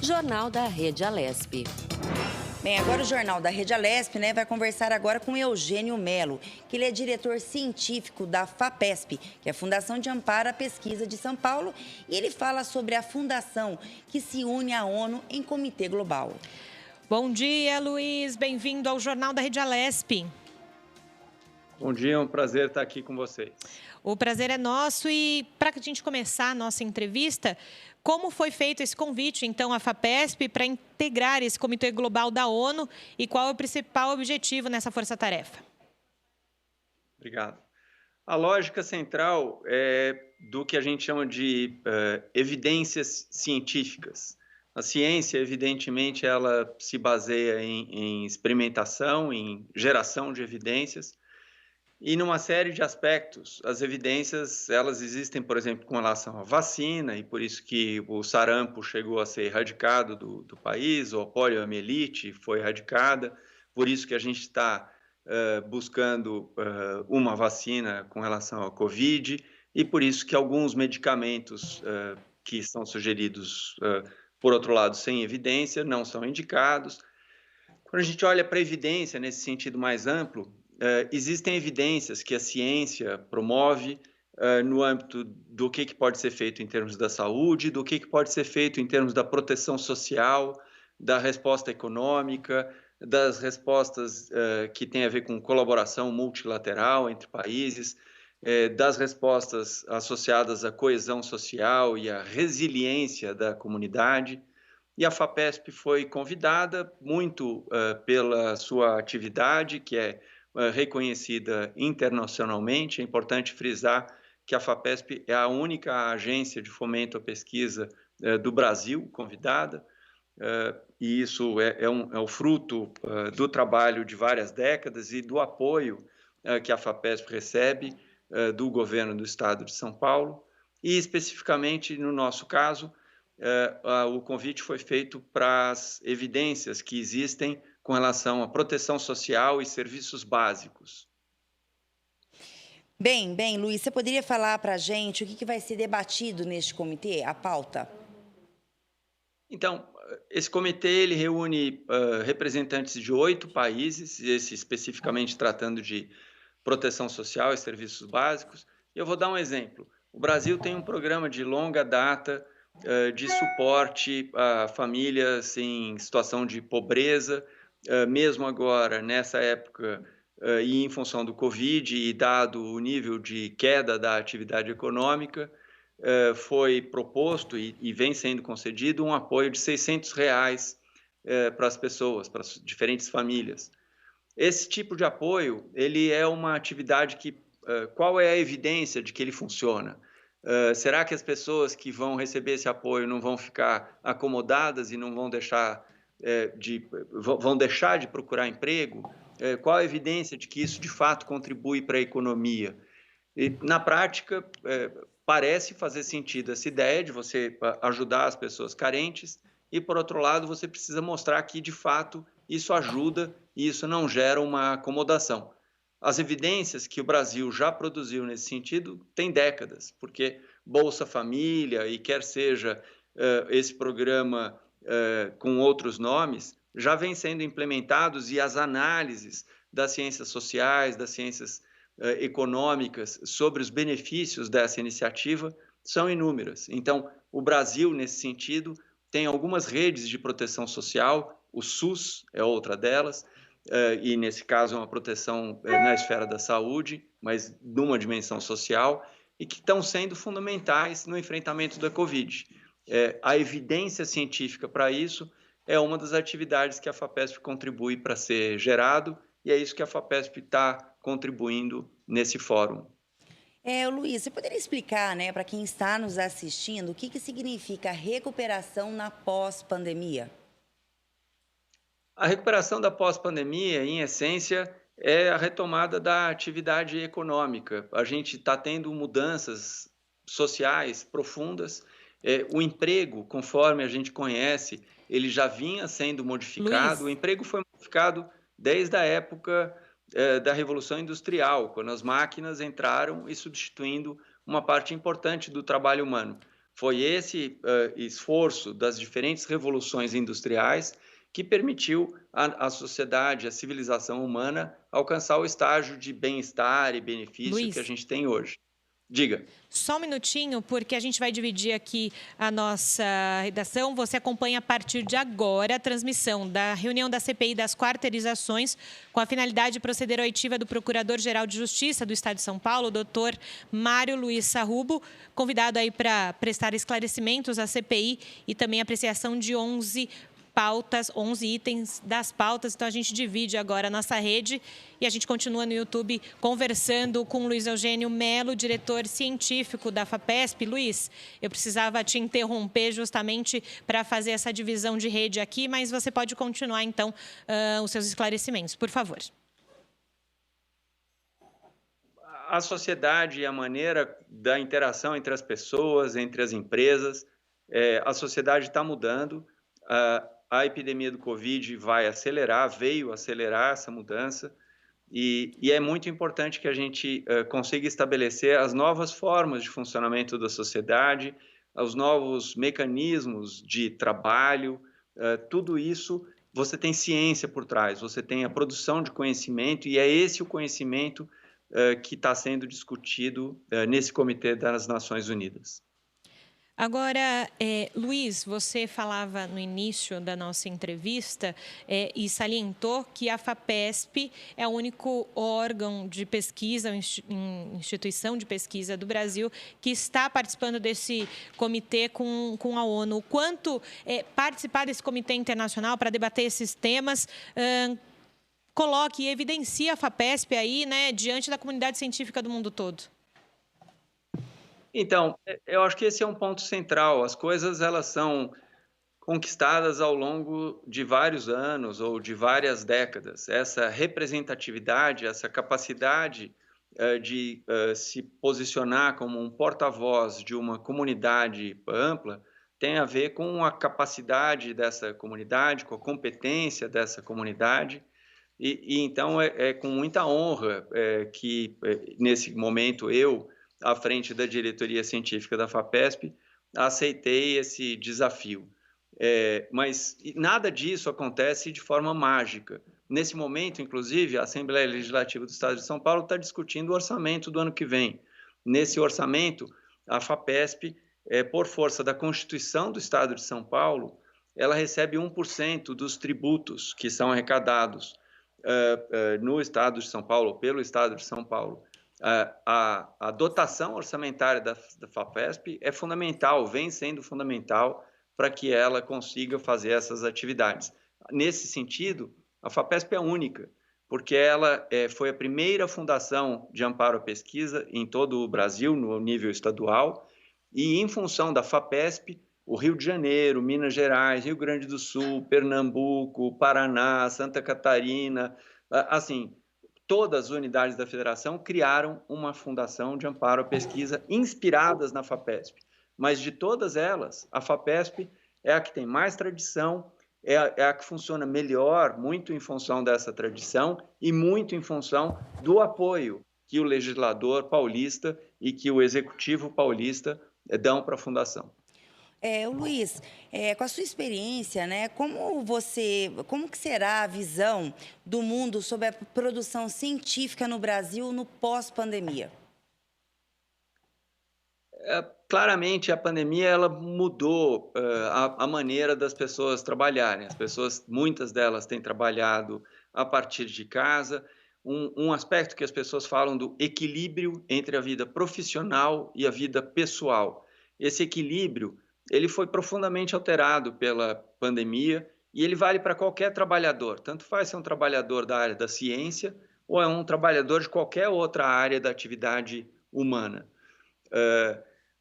Jornal da Rede Alesp. Bem, agora o Jornal da Rede Alesp, vai conversar agora com Eugênio Melo, que ele é diretor científico da FAPESP, que é a Fundação de Amparo à Pesquisa de São Paulo, e ele fala sobre a fundação que se une à ONU em Comitê Global. Bom dia, Luiz. Bem-vindo ao Jornal da Rede Alesp. Bom dia, é um prazer estar aqui com vocês. O prazer é nosso e, para a gente começar a nossa entrevista, como foi feito esse convite, então, à FAPESP para integrar esse Comitê Global da ONU e qual é o principal objetivo nessa força-tarefa? Obrigado. A lógica central é do que a gente chama de evidências científicas. A ciência, evidentemente, ela se baseia em experimentação, em geração de evidências, e numa série de aspectos. As evidências, elas existem, por exemplo, com relação à vacina, e por isso que o sarampo chegou a ser erradicado do país, ou a poliomielite foi erradicada, por isso que a gente está buscando uma vacina com relação à Covid, e por isso que alguns medicamentos que são sugeridos, por outro lado, sem evidência, não são indicados. Quando a gente olha para a evidência nesse sentido mais amplo, existem evidências que a ciência promove no âmbito do que pode ser feito em termos da saúde, do que pode ser feito em termos da proteção social, da resposta econômica, das respostas que têm a ver com colaboração multilateral entre países, das respostas associadas à coesão social e à resiliência da comunidade. E a FAPESP foi convidada muito pela sua atividade, que é reconhecida internacionalmente. É importante frisar que a FAPESP é a única agência de fomento à pesquisa do Brasil convidada, e isso é o fruto do trabalho de várias décadas e do apoio que a FAPESP recebe do governo do estado de São Paulo, e especificamente no nosso caso, o convite foi feito para as evidências que existem com relação à proteção social e serviços básicos. Bem, Luiz, você poderia falar para a gente o que vai ser debatido neste comitê, a pauta? Então, esse comitê ele reúne representantes de 8 países, esse especificamente tratando de proteção social e serviços básicos. E eu vou dar um exemplo. O Brasil tem um programa de longa data de suporte a famílias em situação de pobreza, mesmo agora, nessa época, e em função do Covid, e dado o nível de queda da atividade econômica, foi proposto e vem sendo concedido um apoio de R$600 para as pessoas, para as diferentes famílias. Esse tipo de apoio, ele é uma atividade que, qual é a evidência de que ele funciona? Será que as pessoas que vão receber esse apoio não vão ficar acomodadas e não vão deixar de procurar emprego? Qual a evidência de que isso de fato contribui para a economia? E, na prática, parece fazer sentido essa ideia de você ajudar as pessoas carentes e, por outro lado, você precisa mostrar que, de fato, isso ajuda e isso não gera uma acomodação. As evidências que o Brasil já produziu nesse sentido têm décadas, porque Bolsa Família e quer seja esse programa com outros nomes, já vem sendo implementados, e as análises das ciências sociais, das ciências econômicas sobre os benefícios dessa iniciativa são inúmeras. Então, o Brasil, nesse sentido, tem algumas redes de proteção social, o SUS é outra delas, e nesse caso é uma proteção na esfera da saúde, mas numa dimensão social, e que estão sendo fundamentais no enfrentamento da Covid. A evidência científica para isso é uma das atividades que a FAPESP contribui para ser gerado, e é isso que a FAPESP está contribuindo nesse fórum. Luiz, você poderia explicar, para quem está nos assistindo, o que significa recuperação na pós-pandemia? A recuperação da pós-pandemia, em essência, é a retomada da atividade econômica. A gente está tendo mudanças sociais profundas. O emprego, conforme a gente conhece, ele já vinha sendo modificado. Luiz. O emprego foi modificado desde a época da Revolução Industrial, quando as máquinas entraram e substituindo uma parte importante do trabalho humano. Foi esse esforço das diferentes revoluções industriais que permitiu à sociedade, à civilização humana, alcançar o estágio de bem-estar e benefício que a Luiz, gente tem hoje. Diga. só um minutinho, porque a gente vai dividir aqui a nossa redação. Você acompanha a partir de agora a transmissão da reunião da CPI das quarteirizações, com a finalidade de proceder à oitiva do Procurador-Geral de Justiça do Estado de São Paulo, doutor Mário Luiz Sarrubo, convidado aí para prestar esclarecimentos à CPI e também apreciação de 11 pautas, 11 itens das pautas. Então, a gente divide agora a nossa rede e a gente continua no YouTube conversando com Luiz Eugênio Melo, diretor científico da FAPESP. Luiz, eu precisava te interromper justamente para fazer essa divisão de rede aqui, mas você pode continuar, então, os seus esclarecimentos, por favor. A sociedade e a maneira da interação entre as pessoas, entre as empresas, a sociedade está mudando. A epidemia do Covid veio acelerar essa mudança e é muito importante que a gente consiga estabelecer as novas formas de funcionamento da sociedade, os novos mecanismos de trabalho, tudo isso você tem ciência por trás, você tem a produção de conhecimento e é esse o conhecimento que está sendo discutido nesse Comitê das Nações Unidas. Agora, Luiz, você falava no início da nossa entrevista e salientou que a FAPESP é o único órgão de pesquisa, instituição de pesquisa do Brasil que está participando desse comitê com a ONU. O quanto participar desse comitê internacional para debater esses temas coloque e evidencia a FAPESP aí, né, diante da comunidade científica do mundo todo? Então, eu acho que esse é um ponto central. As coisas elas são conquistadas ao longo de vários anos ou de várias décadas. Essa representatividade, essa capacidade de se posicionar como um porta-voz de uma comunidade ampla tem a ver com a capacidade dessa comunidade, com a competência dessa comunidade. E então é com muita honra que, nesse momento, eu, à frente da diretoria científica da FAPESP, aceitei esse desafio. Mas nada disso acontece de forma mágica. Nesse momento, inclusive, a Assembleia Legislativa do Estado de São Paulo está discutindo o orçamento do ano que vem. Nesse orçamento, a FAPESP, por força da Constituição do Estado de São Paulo, ela recebe 1% dos tributos que são arrecadados no Estado de São Paulo, pelo Estado de São Paulo. A dotação orçamentária da FAPESP é fundamental, vem sendo fundamental para que ela consiga fazer essas atividades. Nesse sentido, a FAPESP é única, porque ela foi a primeira fundação de amparo à pesquisa em todo o Brasil, no nível estadual, e em função da FAPESP, o Rio de Janeiro, Minas Gerais, Rio Grande do Sul, Pernambuco, Paraná, Santa Catarina, assim, todas as unidades da federação criaram uma fundação de amparo à pesquisa inspiradas na FAPESP. Mas de todas elas, a FAPESP é a que tem mais tradição, é a que funciona melhor, muito em função dessa tradição e muito em função do apoio que o legislador paulista e que o executivo paulista dão para a fundação. Luiz, com a sua experiência, né, como que será a visão do mundo sobre a produção científica no Brasil no pós-pandemia? Claramente, a pandemia ela mudou a maneira das pessoas trabalharem. Muitas delas têm trabalhado a partir de casa. Um aspecto que as pessoas falam do equilíbrio entre a vida profissional e a vida pessoal. Esse equilíbrio ele foi profundamente alterado pela pandemia e ele vale para qualquer trabalhador. Tanto faz ser um trabalhador da área da ciência ou é um trabalhador de qualquer outra área da atividade humana.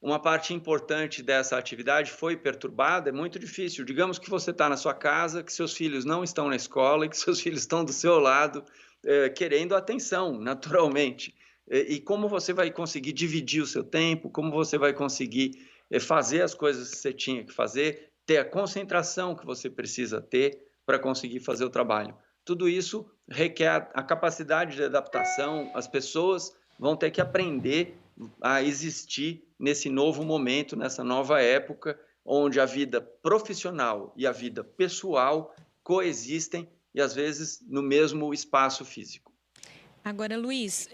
Uma parte importante dessa atividade foi perturbada, é muito difícil. Digamos que você está na sua casa, que seus filhos não estão na escola e que seus filhos estão do seu lado querendo atenção, naturalmente. E como você vai conseguir dividir o seu tempo, como você vai conseguir fazer as coisas que você tinha que fazer, ter a concentração que você precisa ter para conseguir fazer o trabalho. Tudo isso requer a capacidade de adaptação, as pessoas vão ter que aprender a existir nesse novo momento, nessa nova época, onde a vida profissional e a vida pessoal coexistem e, às vezes, no mesmo espaço físico. Agora, Luiz,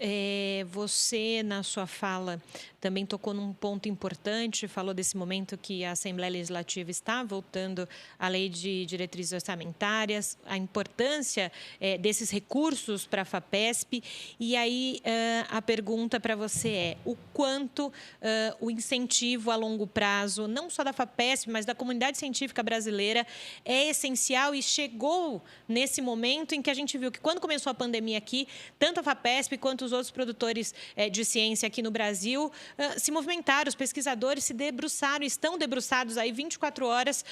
você na sua fala também tocou num ponto importante, falou desse momento que a Assembleia Legislativa está voltando à Lei de Diretrizes Orçamentárias, a importância desses recursos para a FAPESP. E aí a pergunta para você é o quanto o incentivo a longo prazo, não só da FAPESP, mas da comunidade científica brasileira, é essencial e chegou nesse momento em que a gente viu que quando começou a pandemia aqui, tanto a FAPESP quanto os outros produtores de ciência aqui no Brasil se movimentaram, os pesquisadores se debruçaram, estão debruçados aí 24 horas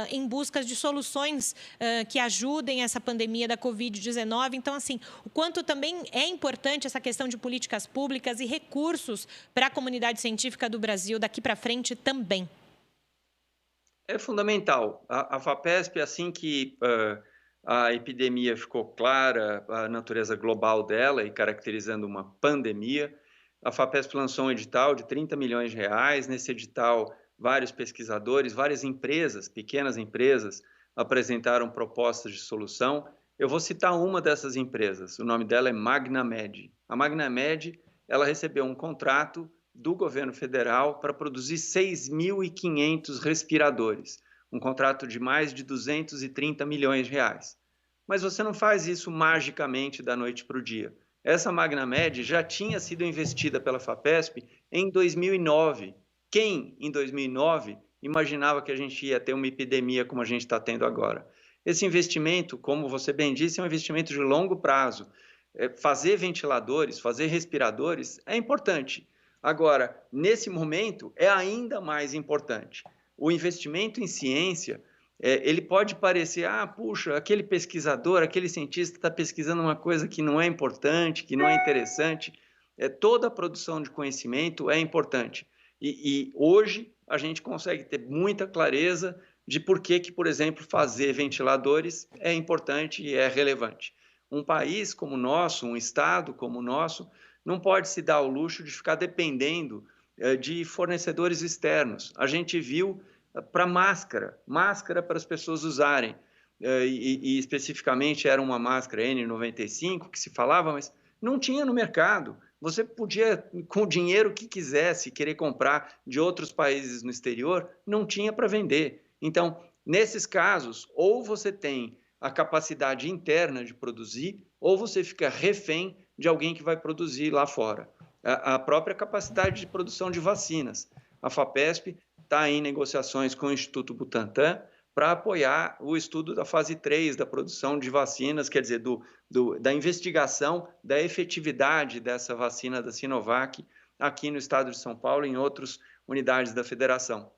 em busca de soluções que ajudem essa pandemia da Covid-19. Então, assim, o quanto também é importante essa questão de políticas públicas e recursos para a comunidade científica do Brasil daqui para frente também. É fundamental. A FAPESP, assim que a epidemia ficou clara, a natureza global dela e caracterizando uma pandemia, a FAPESP lançou um edital de 30 milhões de reais. Nesse edital, vários pesquisadores, várias empresas, pequenas empresas, apresentaram propostas de solução. Eu vou citar uma dessas empresas, o nome dela é MagnaMed. A MagnaMed, ela recebeu um contrato do governo federal para produzir 6.500 respiradores, um contrato de mais de 230 milhões de reais. Mas você não faz isso magicamente da noite para o dia. Essa MagnaMed já tinha sido investida pela FAPESP em 2009. Quem, em 2009, imaginava que a gente ia ter uma epidemia como a gente está tendo agora? Esse investimento, como você bem disse, é um investimento de longo prazo. Fazer ventiladores, fazer respiradores é importante. Agora, nesse momento, é ainda mais importante. O investimento em ciência, ele pode parecer, puxa, aquele pesquisador, aquele cientista está pesquisando uma coisa que não é importante, que não é interessante. Toda a produção de conhecimento é importante. E hoje a gente consegue ter muita clareza de por que, por exemplo, fazer ventiladores é importante e é relevante. Um país como o nosso, um estado como o nosso, não pode se dar ao luxo de ficar dependendo de fornecedores externos. A gente viu para máscara para as pessoas usarem, e especificamente era uma máscara N95 que se falava, mas não tinha no mercado. Você podia, com o dinheiro que quisesse, querer comprar de outros países no exterior, não tinha para vender. Então, nesses casos, ou você tem a capacidade interna de produzir, ou você fica refém de alguém que vai produzir lá fora. A própria capacidade de produção de vacinas. A FAPESP está em negociações com o Instituto Butantan para apoiar o estudo da fase 3 da produção de vacinas, quer dizer, da investigação da efetividade dessa vacina da Sinovac aqui no estado de São Paulo e em outras unidades da federação.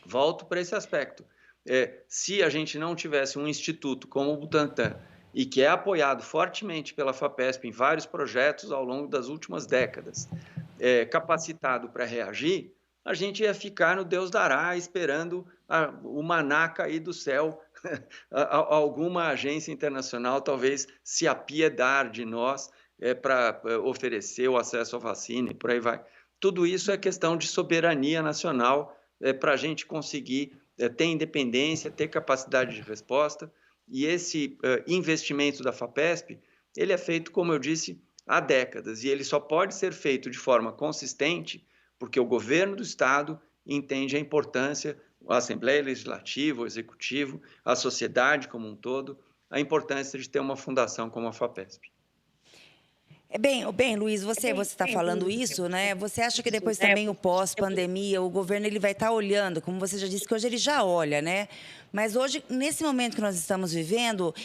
Volto para esse aspecto. Se a gente não tivesse um instituto como o Butantan, e que é apoiado fortemente pela FAPESP em vários projetos ao longo das últimas décadas, capacitado para reagir, a gente ia ficar no Deus dará, esperando o maná cair do céu, alguma agência internacional talvez se apiedar de nós para oferecer o acesso à vacina e por aí vai. Tudo isso é questão de soberania nacional para a gente conseguir ter independência, ter capacidade de resposta. E esse investimento da FAPESP, ele é feito, como eu disse, há décadas. E ele só pode ser feito de forma consistente porque o governo do Estado entende a importância, a Assembleia Legislativa, o Executivo, a sociedade como um todo, a importância de ter uma fundação como a FAPESP. Bem, Luiz, você está falando isso, né? Você acha que depois também o pós-pandemia, o governo ele vai estar olhando, como você já disse, que hoje ele já olha, né? Mas hoje, nesse momento que nós estamos vivendo,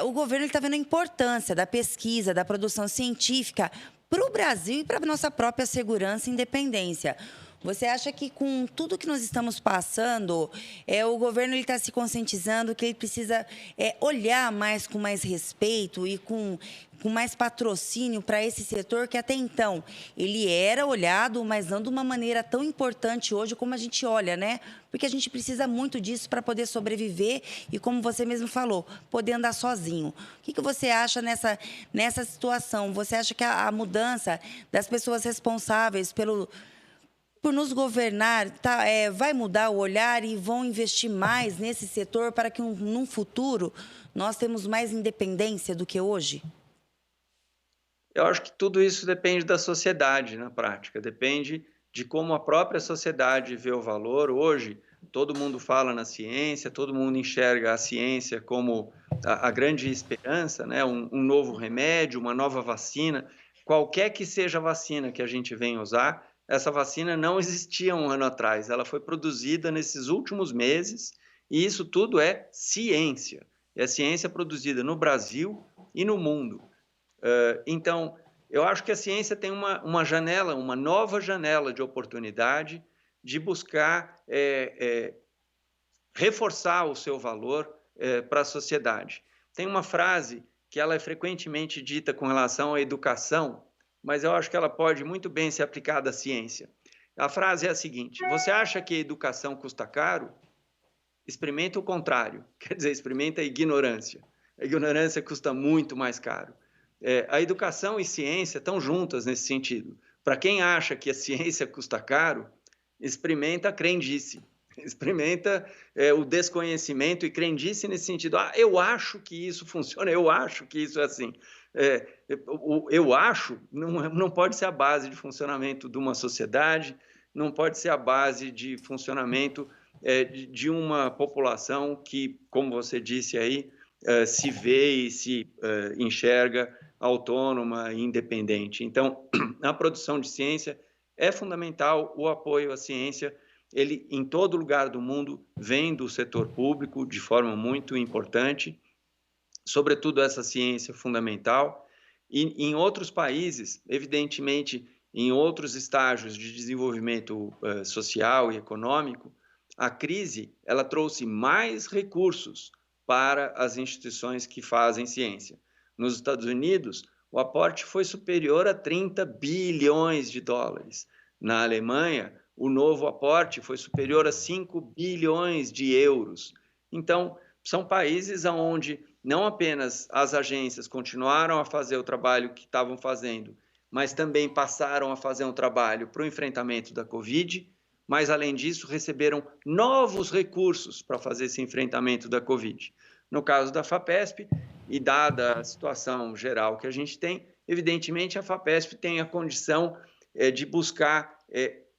o governo está vendo a importância da pesquisa, da produção científica para o Brasil e para a nossa própria segurança e independência. Você acha que com tudo que nós estamos passando, o governo está se conscientizando que ele precisa olhar mais com mais respeito e com mais patrocínio para esse setor que até então ele era olhado, mas não de uma maneira tão importante hoje como a gente olha, né? Porque a gente precisa muito disso para poder sobreviver e, como você mesmo falou, poder andar sozinho. O que você acha nessa situação? Você acha que a mudança das pessoas responsáveis por por nos governar, vai mudar o olhar e vão investir mais nesse setor para que num futuro nós temos mais independência do que hoje? Eu acho que tudo isso depende da sociedade na prática, depende de como a própria sociedade vê o valor. Hoje, todo mundo fala na ciência, todo mundo enxerga a ciência como a grande esperança, né? Um novo remédio, uma nova vacina. Qualquer que seja a vacina que a gente venha usar, essa vacina não existia um ano atrás, ela foi produzida nesses últimos meses, e isso tudo é ciência. É ciência produzida no Brasil e no mundo. Então, eu acho que a ciência tem uma janela, uma nova janela de oportunidade de buscar reforçar o seu valor para a sociedade. Tem uma frase que ela é frequentemente dita com relação à educação, mas eu acho que ela pode muito bem ser aplicada à ciência. A frase é a seguinte: você acha que a educação custa caro? Experimenta o contrário, quer dizer, experimenta a ignorância. A ignorância custa muito mais caro. A educação e ciência estão juntas nesse sentido. Para quem acha que a ciência custa caro, experimenta a crendice, experimenta o desconhecimento e crendice nesse sentido. Eu acho que isso funciona, eu acho que isso é assim. Eu acho não pode ser a base de funcionamento de uma sociedade, não pode ser a base de funcionamento de uma população que, como você disse aí, se vê e se enxerga autônoma e independente. Então, a produção de ciência é fundamental, o apoio à ciência, ele em todo lugar do mundo vem do setor público de forma muito importante, sobretudo essa ciência fundamental, e em outros países, evidentemente, em outros estágios de desenvolvimento social e econômico, a crise ela trouxe mais recursos para as instituições que fazem ciência. Nos Estados Unidos, o aporte foi superior a 30 bilhões de dólares. Na Alemanha, o novo aporte foi superior a 5 bilhões de euros. Então, são países onde não apenas as agências continuaram a fazer o trabalho que estavam fazendo, mas também passaram a fazer um trabalho para o enfrentamento da Covid, mas, além disso, receberam novos recursos para fazer esse enfrentamento da Covid. No caso da FAPESP, e dada a situação geral que a gente tem, evidentemente a FAPESP tem a condição de buscar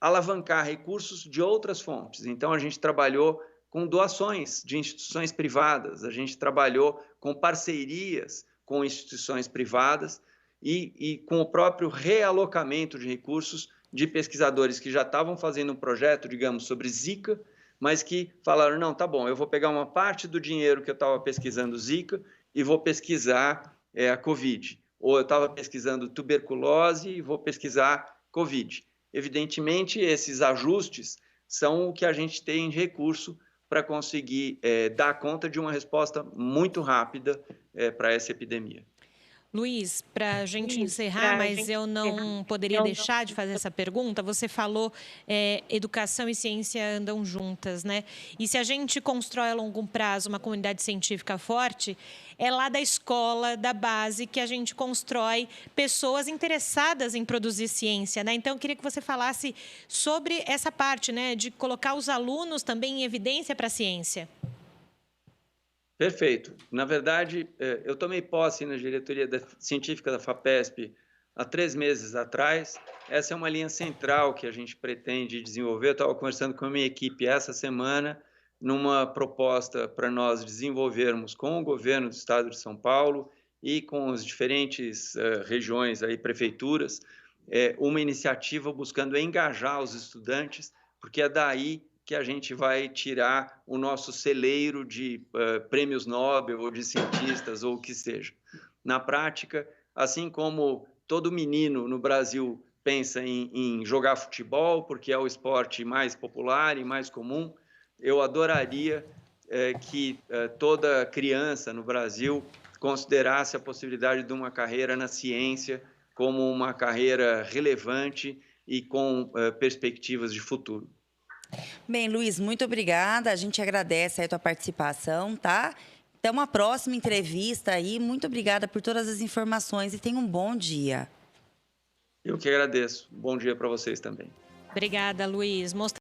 alavancar recursos de outras fontes. Então, a gente trabalhou com doações de instituições privadas, a gente trabalhou com parcerias com instituições privadas e com o próprio realocamento de recursos de pesquisadores que já estavam fazendo um projeto, digamos, sobre Zika, mas que falaram, não, tá bom, eu vou pegar uma parte do dinheiro que eu estava pesquisando Zika e vou pesquisar a Covid. Ou eu estava pesquisando tuberculose e vou pesquisar Covid. Evidentemente, esses ajustes são o que a gente tem de recurso para conseguir dar conta de uma resposta muito rápida para essa epidemia. Luiz, para a gente encerrar, mas eu não poderia deixar de fazer essa pergunta. Você falou educação e ciência andam juntas, né? E se a gente constrói a longo prazo uma comunidade científica forte, é lá da escola, da base, que a gente constrói pessoas interessadas em produzir ciência, né? Então, eu queria que você falasse sobre essa parte, né, de colocar os alunos também em evidência para a ciência. Perfeito. Na verdade, eu tomei posse na diretoria científica da FAPESP há 3 meses atrás. Essa é uma linha central que a gente pretende desenvolver. Eu estava conversando com a minha equipe essa semana numa proposta para nós desenvolvermos com o governo do estado de São Paulo e com as diferentes regiões, aí, prefeituras, uma iniciativa buscando engajar os estudantes, porque é daí que a gente vai tirar o nosso celeiro de prêmios Nobel ou de cientistas ou o que seja. Na prática, assim como todo menino no Brasil pensa em jogar futebol, porque é o esporte mais popular e mais comum, eu adoraria que toda criança no Brasil considerasse a possibilidade de uma carreira na ciência como uma carreira relevante e com perspectivas de futuro. Bem, Luiz, muito obrigada. A gente agradece a tua participação, tá? Até uma próxima entrevista aí. Muito obrigada por todas as informações e tenha um bom dia. Eu que agradeço. Bom dia para vocês também. Obrigada, Luiz.